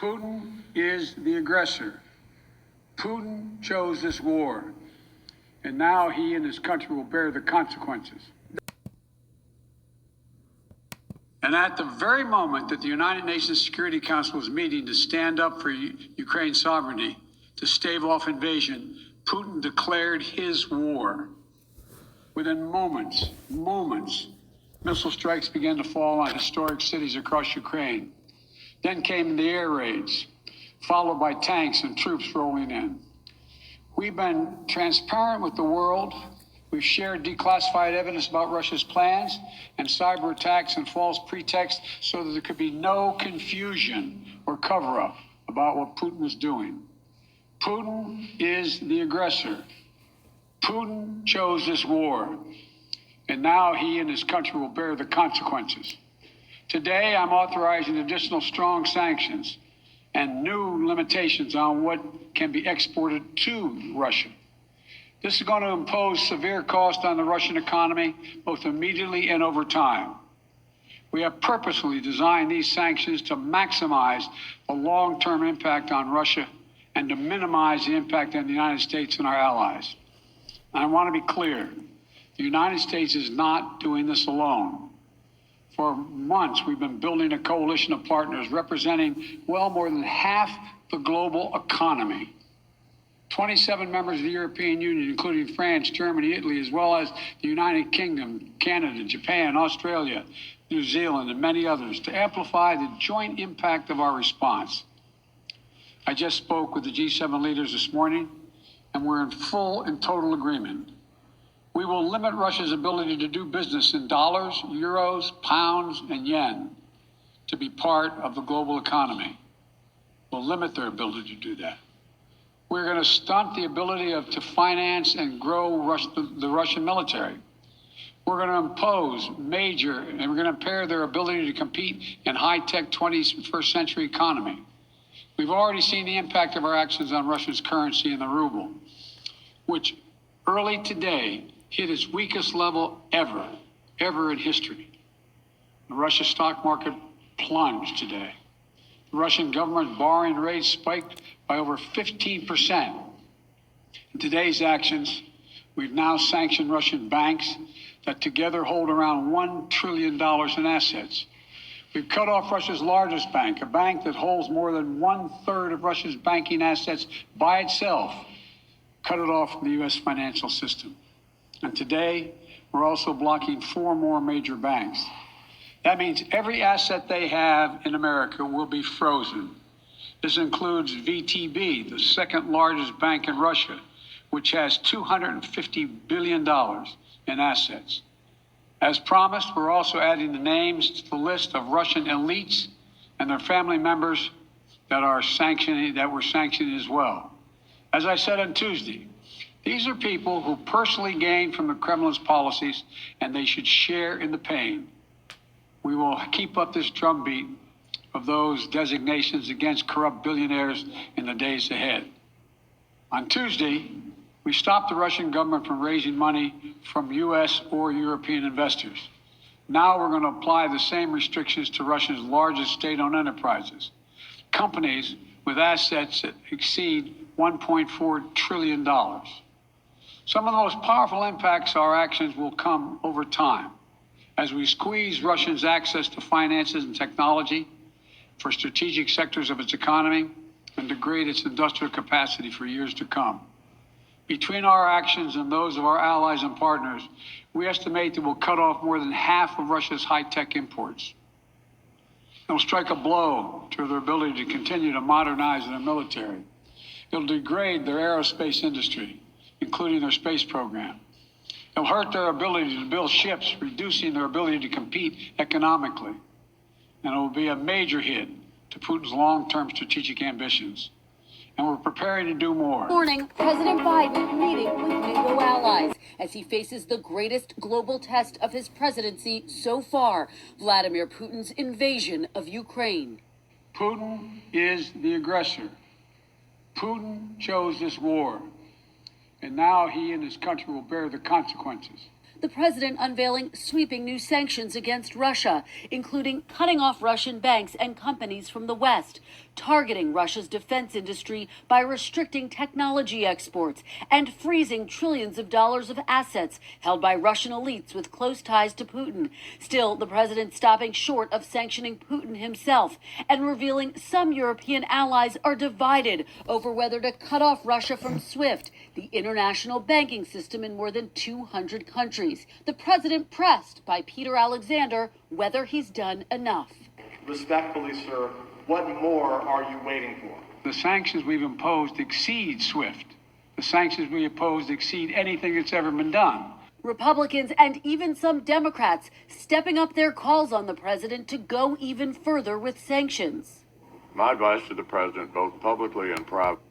Putin is the aggressor. Putin chose this war, and now he and his country will bear the consequences. And at the very moment that the United Nations Security Council was meeting to stand up for Ukraine's sovereignty, to stave off invasion, Putin declared his war. Within moments, missile strikes began to fall on historic cities across Ukraine. Then came the air raids, followed by tanks and troops rolling in. We've been transparent with the world. We've shared declassified evidence about Russia's plans and cyber attacks and false pretexts so that there could be no confusion or cover-up about what Putin was doing. Putin is the aggressor. Putin chose this war, and now he and his country will bear the consequences. Today, I'm authorizing additional strong sanctions and new limitations on what can be exported to Russia. This is going to impose severe cost on the Russian economy, both immediately and over time. We have purposely designed these sanctions to maximize the long-term impact on Russia and to minimize the impact on the United States and our allies. And I want to be clear, the United States is not doing this alone. For months, we've been building a coalition of partners representing well more than half the global economy. 27 members of the European Union, including France, Germany, Italy, as well as the United Kingdom, Canada, Japan, Australia, New Zealand, and many others, to amplify the joint impact of our response. I just spoke with the G7 leaders this morning, and we're in full and total agreement. We will limit Russia's ability to do business in dollars, euros, pounds, and yen to be part of the global economy. We'll limit their ability to do that. We're going to stunt the ability to finance and grow the Russian military. We're going to impose and we're going to impair their ability to compete in high-tech 21st century economy. We've already seen the impact of our actions on Russia's currency and the ruble, which early today hit its weakest level ever in history. The Russia stock market plunged today. The Russian government borrowing rate spiked by over 15%. In today's actions, we've now sanctioned Russian banks that together hold around $1 trillion in assets. We've cut off Russia's largest bank, a bank that holds more than 1/3 of Russia's banking assets by itself, cut it off from the U.S. financial system. And today, we're also blocking 4 more major banks. That means every asset they have in America will be frozen. This includes VTB, the second largest bank in Russia, which has $250 billion in assets. As promised, we're also adding the names to the list of Russian elites and their family members that we're sanctioning as well. As I said on Tuesday, these are people who personally gain from the Kremlin's policies, and they should share in the pain. We will keep up this drumbeat of those designations against corrupt billionaires in the days ahead. On Tuesday, we stopped the Russian government from raising money from U.S. or European investors. Now we're going to apply the same restrictions to Russia's largest state-owned enterprises, companies with assets that exceed $1.4 trillion. Some of the most powerful impacts of our actions will come over time as we squeeze Russia's access to finances and technology for strategic sectors of its economy and degrade its industrial capacity for years to come. Between our actions and those of our allies and partners, we estimate that we'll cut off more than half of Russia's high-tech imports. It'll strike a blow to their ability to continue to modernize their military. It'll degrade their aerospace industry, including their space program. It'll hurt their ability to build ships, reducing their ability to compete economically. And it will be a major hit to Putin's long-term strategic ambitions. And we're preparing to do more. Morning, President Biden meeting with NATO allies as he faces the greatest global test of his presidency so far, Vladimir Putin's invasion of Ukraine. Putin is the aggressor. Putin chose this war, and now he and his country will bear the consequences. The president unveiling sweeping new sanctions against Russia, including cutting off Russian banks and companies from the West, targeting Russia's defense industry by restricting technology exports and freezing trillions of dollars of assets held by Russian elites with close ties to Putin. Still, the president stopping short of sanctioning Putin himself and revealing some European allies are divided over whether to cut off Russia from SWIFT, the international banking system in more than 200 countries. The president pressed by Peter Alexander whether he's done enough. Respectfully, sir, what more are you waiting for? The sanctions we've imposed exceed SWIFT. The sanctions we imposed exceed anything that's ever been done. Republicans and even some Democrats stepping up their calls on the president to go even further with sanctions. My advice to the president, both publicly and privately,